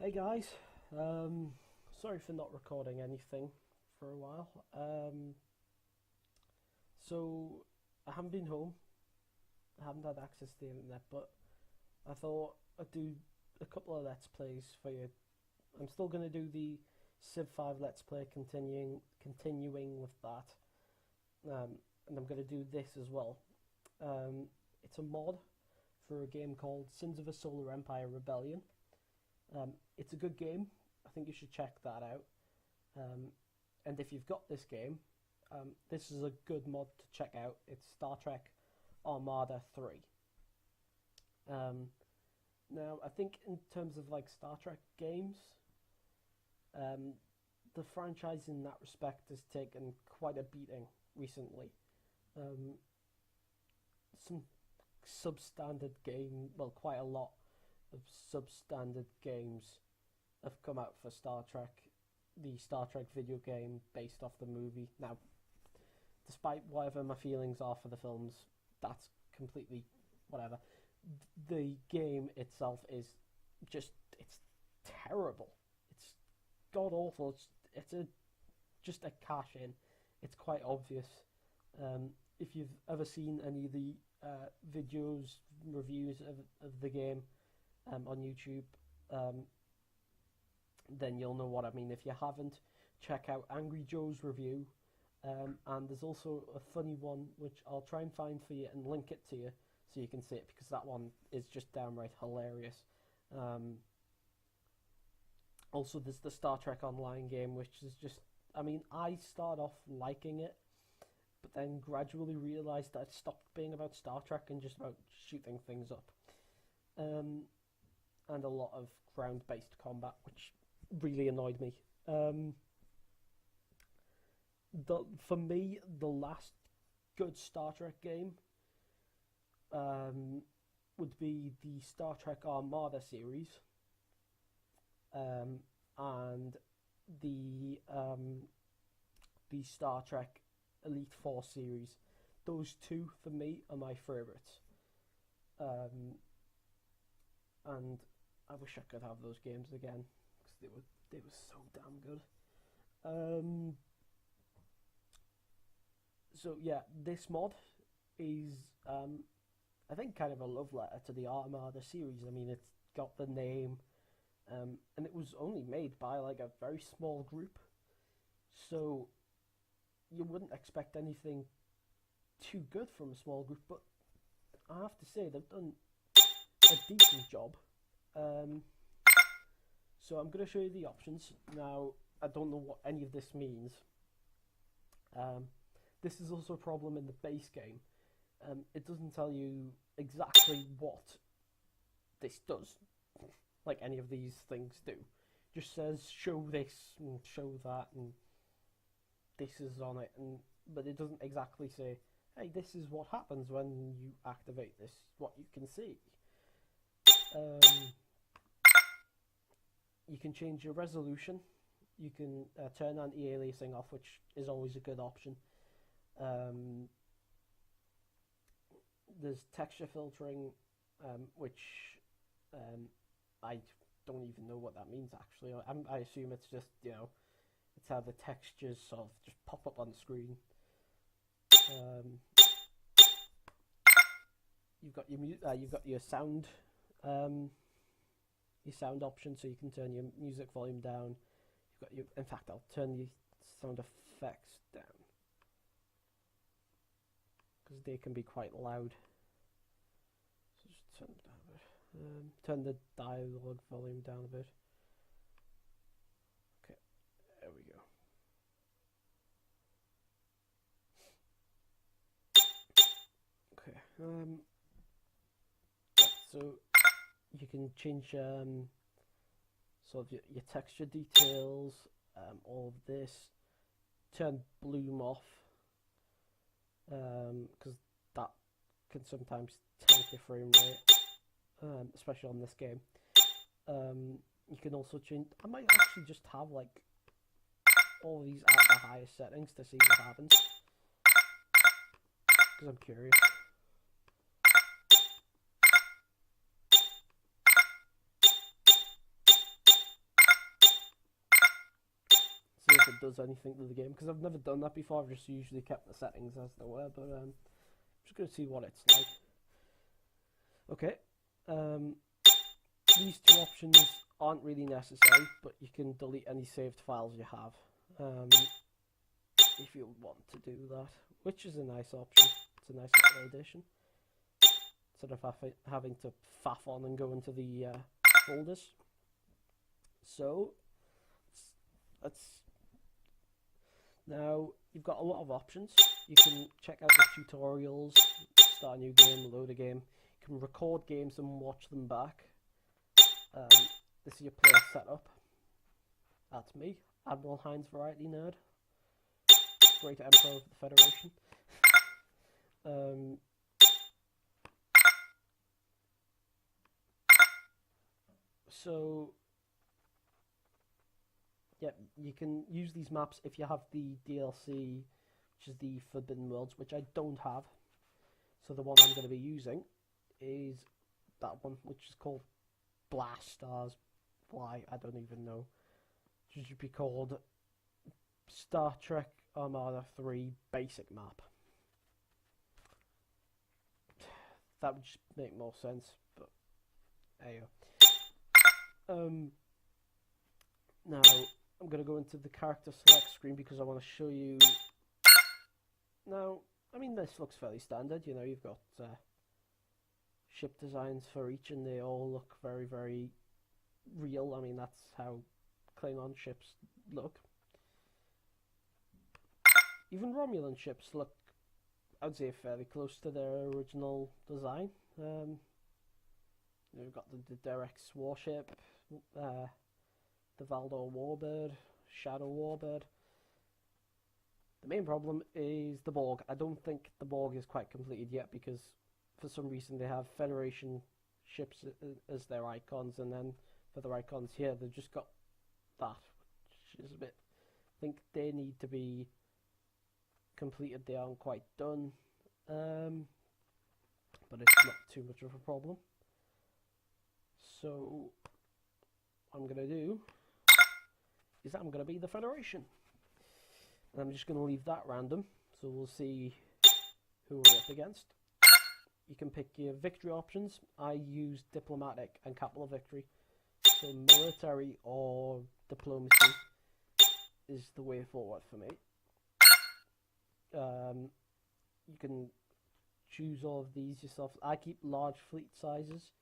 Hey guys, sorry for not recording anything for a while. So I haven't been home, I haven't had access to the internet, but I thought I'd do a couple of Let's Plays for you. I'm still gonna do the Civ 5 Let's Play, continuing with that, and I'm gonna do this as well. Um, it's a mod for a game called Sins of a Solar Empire Rebellion. It's a good game. I think you should check that out. And if you've got this game, this is a good mod to check out. It's Star Trek Armada 3. Now, I think in terms of like Star Trek games, um, the franchise in that respect has taken quite a beating recently. Um, some substandard game, well, quite a lot of substandard games have come out for Star Trek, the Star Trek video game based off the movie. Now, despite whatever my feelings are for the films, that's completely whatever. The game itself is it's terrible. It's god awful. It's a just a cash in. It's quite obvious. If you've ever seen any of the videos, reviews of the game on YouTube, then you'll know what I mean. If you haven't, check out Angry Joe's review. And there's also a funny one which I'll try and find for you and link it to you so you can see it, because that one is just downright hilarious. Also, there's the Star Trek Online game, which is just, I mean, I start off liking it, but then gradually realised that it stopped being about Star Trek and just about shooting things up. And a lot of ground-based combat, which really annoyed me. For me, the last good Star Trek game would be the Star Trek Armada series, and the Star Trek Elite Four series. Those two for me are my favourites, and I wish I could have those games again because they were so damn good. So yeah, this mod is I think kind of a love letter to the Armada series. I mean, it's got the name, and it was only made by like a very small group, so you wouldn't expect anything too good from a small group. But I have to say they've done a decent job. So I'm going to show you the options now. I don't know what any of this means. This is also a problem in the base game. It doesn't tell you exactly what this does, like any of these things do. It just says show this and show that, and this is on it, but it doesn't exactly say, hey, this is what happens when you activate this, what you can see. You can change your resolution. You can turn anti-aliasing off, which is always a good option. There's texture filtering, which I don't even know what that means actually. I assume it's just, it's how the textures sort of just pop up on the screen. You've got your sound option, so you can turn your music volume down. In fact, I'll turn the sound effects down because they can be quite loud. So just turn them down a bit. Turn the dialogue volume down a bit. Okay, there we go. Okay. So you can change sort of your texture details, all of this. Turn bloom off, because that can sometimes tank your frame rate, especially on this game. You can also change. I might actually just have like all of these at the highest settings to see what happens, because I'm curious. it does anything to the game, because I've never done that before. I've just usually kept the settings as they were, but I'm just going to see what it's like. Okay, these two options aren't really necessary, but you can delete any saved files you have if you want to do that, which is a nice option. It's a nice little addition, instead of having to faff on and go into the folders. So now you've got a lot of options. You can check out the tutorials, start a new game, load a game. You can record games and watch them back. This is your player setup. That's me, Admiral Heinz Variety Nerd, Great Emperor of the Federation. So yeah, you can use these maps if you have the DLC, which is the Forbidden Worlds, which I don't have. So the one I'm going to be using is that one, which is called Blast Stars. Why? I don't even know. It should be called Star Trek Armada 3 Basic Map. That would just make more sense, but there you go. Now, I'm going to go into the character select screen because I want to show you. Now, I mean, this looks fairly standard. You know, you've got ship designs for each, and they all look very, very real. I mean, that's how Klingon ships look. Even Romulan ships look, I would say, fairly close to their original design. We've got the Derek's warship, the Valdor Warbird, Shadow Warbird. The main problem is the Borg. I don't think the Borg is quite completed yet, because for some reason they have Federation ships as their icons, and then for their icons here they've just got that, which is a bit, I think they need to be completed. They aren't quite done, but it's not too much of a problem. So what I'm going to do is I'm going to be the Federation, and I'm just going to leave that random, so we'll see who we're up against. You can pick your victory options. I use diplomatic and capital victory, so military or diplomacy is the way forward for me. You can choose all of these yourself. I keep large fleet sizes,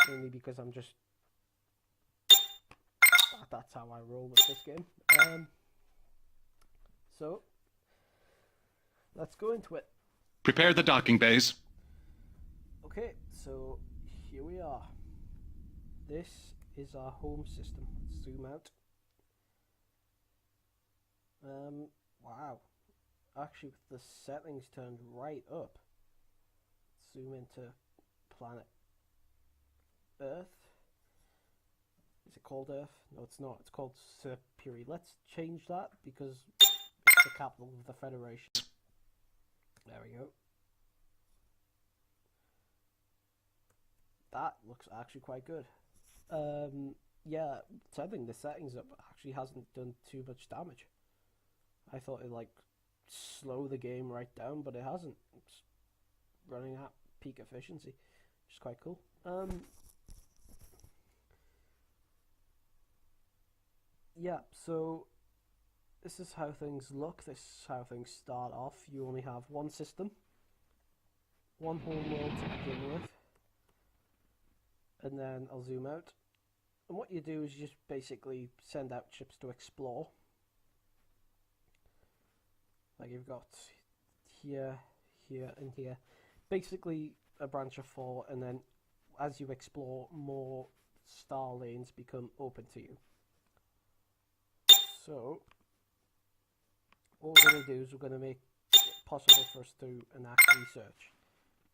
mainly because I'm just, that's how I roll with this game. So let's go into it. Prepare the docking bays. Okay, so here we are. This is our home system. Let's zoom out. Wow. Actually, with the settings turned right up. Let's zoom into planet Earth. Is it called Earth? No, it's not. It's called Superi. Let's change that because it's the capital of the Federation. There we go. That looks actually quite good. Yeah, turning the settings up actually hasn't done too much damage. I thought it'd like slow the game right down, but it hasn't. It's running at peak efficiency, which is quite cool. Yeah, so this is how things look. This is how things start off. You only have one system, one home world to begin with, and then I'll zoom out. And what you do is you just basically send out ships to explore. Like you've got here, here, and here. Basically a branch of 4, and then as you explore, more star lanes become open to you. So what we're going to do is we're going to make it possible for us to enact research.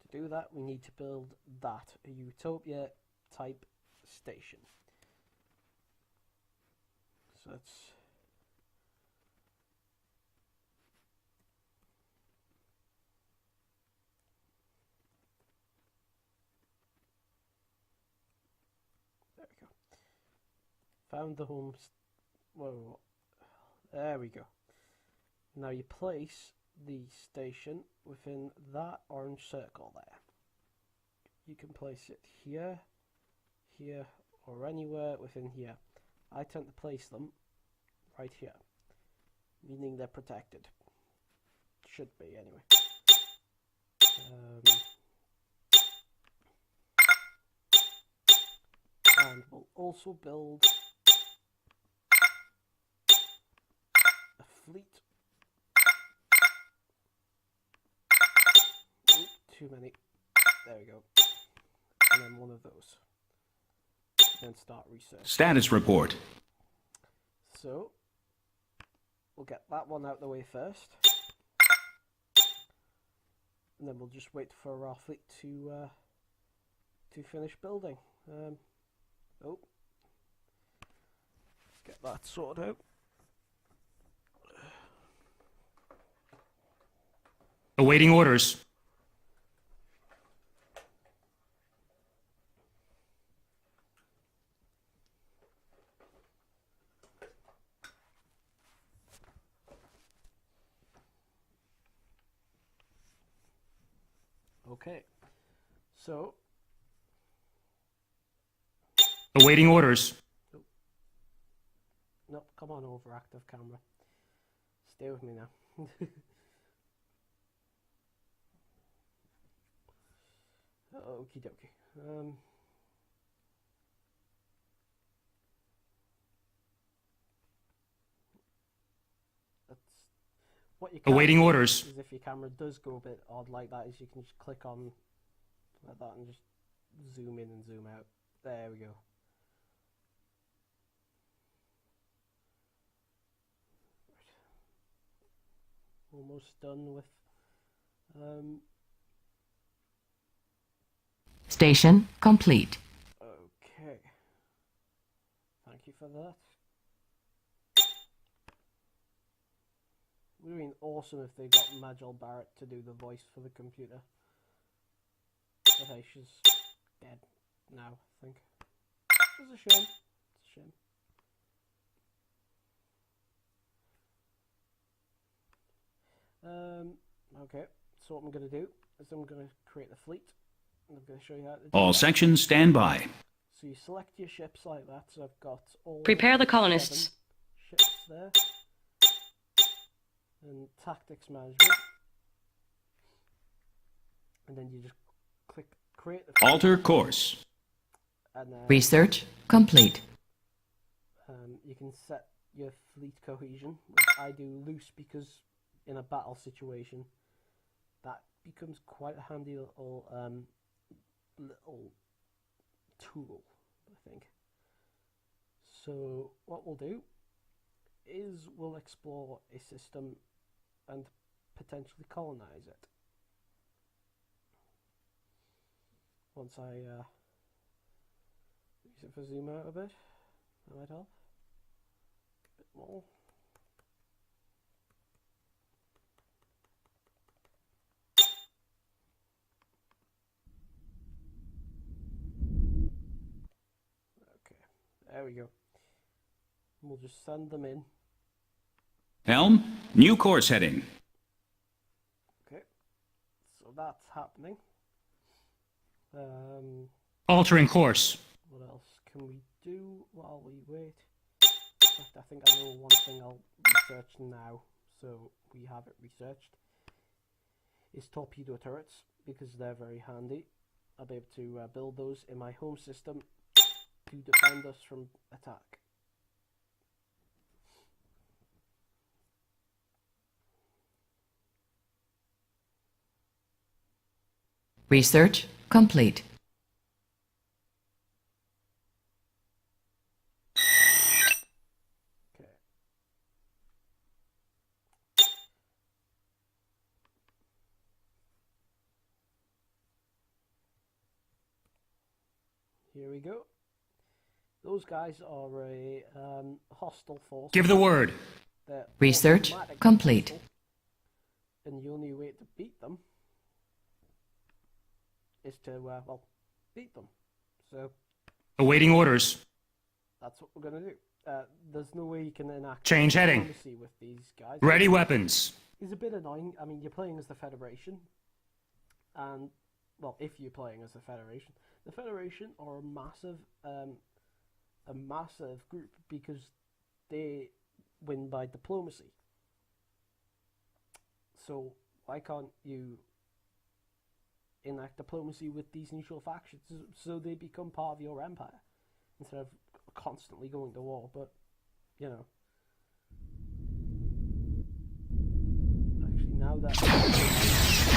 To do that, we need to build that, a Utopia type station. So let's there we go. Found the home. Whoa. There we go. Now you place the station within that orange circle there. You can place it here, here, or anywhere within here. I tend to place them right here, meaning they're protected. Should be, anyway. And we'll also build a fleet. Ooh, too many. There we go. And then one of those. Then start research. Status report. So, we'll get that one out of the way first. And then we'll just wait for our fleet to finish building. Oh. Let's get that sorted out. Awaiting orders. Okay, so Awaiting orders. nope, come on over, active camera. Stay with me now. Okie dokie. That's what you can Awaiting do orders. is if your camera does go a bit odd like that, is you can just click on like that and just zoom in and zoom out. There we go. Almost done with Station complete. okay. Thank you for that. It would have been awesome if they got Majel Barrett to do the voice for the computer. But hey, she's dead now, I think. It's a shame. It's a shame. Okay, so what I'm going to do is I'm going to create a fleet. And I'm going to show you how to do All that. sections stand by. So you select your ships like that. So I've got all Prepare the 7 colonists. ships there. And tactics management. And then you just click create the fleet. Alter course. And then Research complete. you can set your fleet cohesion, which I do loose because in a battle situation that becomes quite a handy little little tool, I think. So what we'll do is we'll explore a system and potentially colonize it. Once I if I zoom out a bit, that might help. A bit more. There we go. And we'll just send them in. Helm, new course heading. Okay. So that's happening. Altering course. What else can we do while we wait? In fact, I think I know one thing I'll research now, so we have it researched, is torpedo turrets, because they're very handy. I'll be able to build those in my home system to defend us from attack. Research complete. Okay. Here we go. Those guys are a hostile force. Give the word. They're Research automatically complete. hostile, and the only way to beat them is to, well, beat them. So Awaiting orders. that's what we're going to do. there's no way you can enact Change heading. diplomacy with these guys. Ready weapons. It's a bit annoying. I mean, you're playing as the Federation, and well, if you're playing as the Federation are a massive group because they win by diplomacy. So why can't you enact diplomacy with these neutral factions so they become part of your empire instead of constantly going to war? But you know, actually now that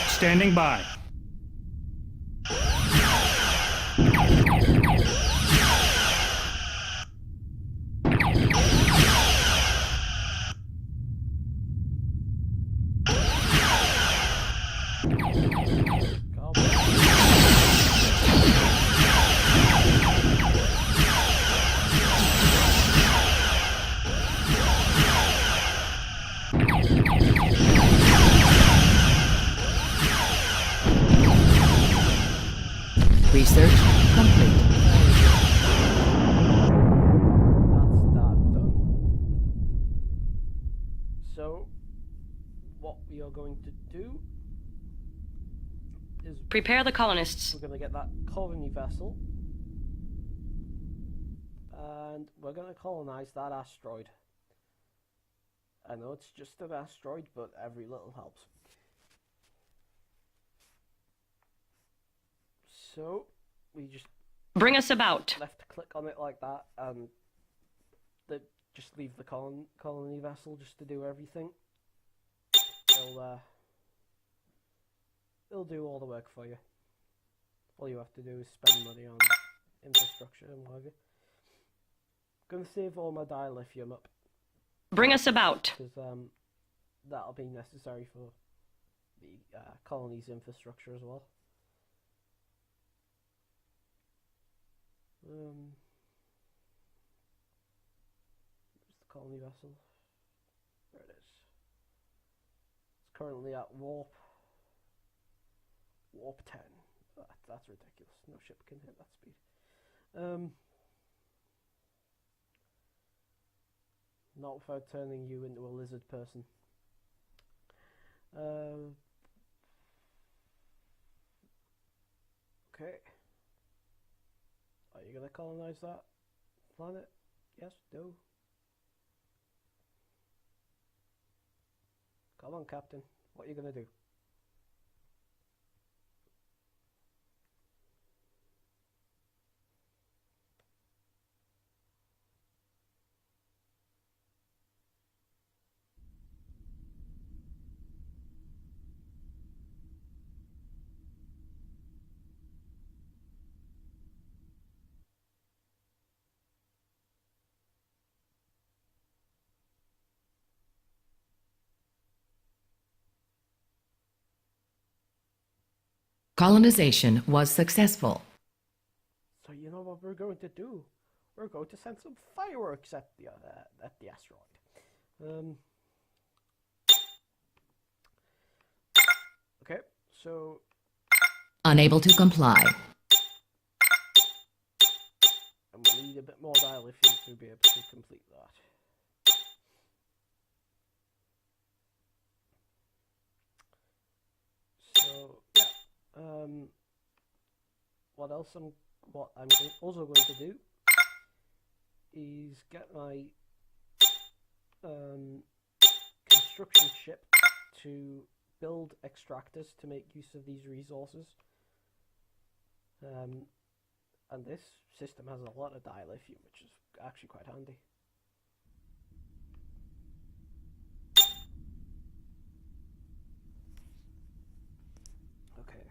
Standing by. Research complete. that's that done. So, what we are going to do is Prepare the colonists. we're going to get that colony vessel, and we're going to colonize that asteroid. I know it's just an asteroid, but every little helps. So, we just Bring us about. left click on it like that, and just leave the colony vessel just to do everything. It'll do all the work for you. All you have to do is spend money on infrastructure and what have you. Gonna save all my dilithium up Bring us about. because that'll be necessary for the colony's infrastructure as well. Where's the colony vessel? There it is. It's currently at warp 10. That's ridiculous. No ship can hit that speed. Not without turning you into a lizard person. Okay. Are you gonna colonize that planet? Yes? No? Come on, Captain. What are you gonna do? Colonization was successful. So you know what we're going to do? We're going to send some fireworks at the asteroid. Okay, so Unable to comply. and we'll need a bit more dilithium to be able to complete that. So yeah, what I'm also going to do is get my construction ship to build extractors to make use of these resources. And this system has a lot of dilithium, which is actually quite handy. Okay.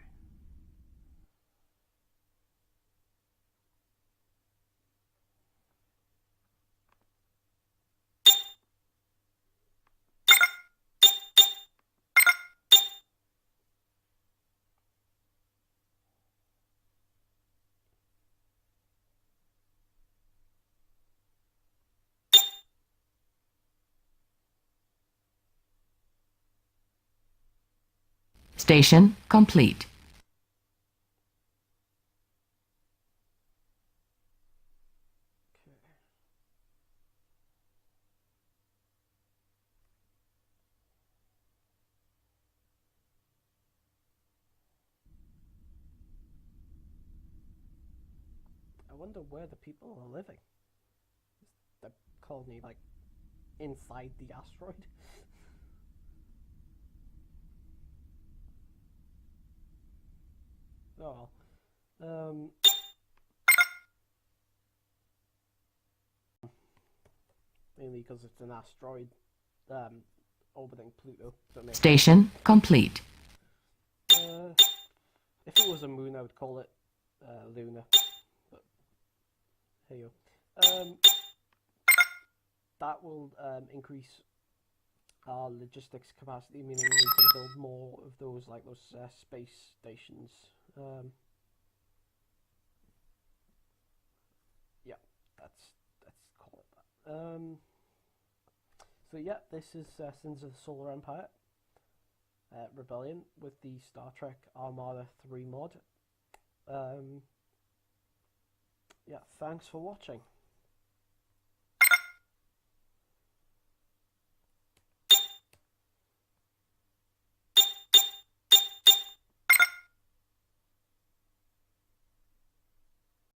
Station complete. I wonder where the people are living. Is the colony like inside the asteroid? Oh well. Mainly because it's an asteroid orbiting Pluto. Station complete. If it was a moon, I would call it Luna. But here you go. That will increase our logistics capacity, meaning we can build more of those, like those space stations. Yeah, let's call it that. So yeah, this is Sins of the Solar Empire Rebellion with the Star Trek Armada 3 mod. Yeah, thanks for watching.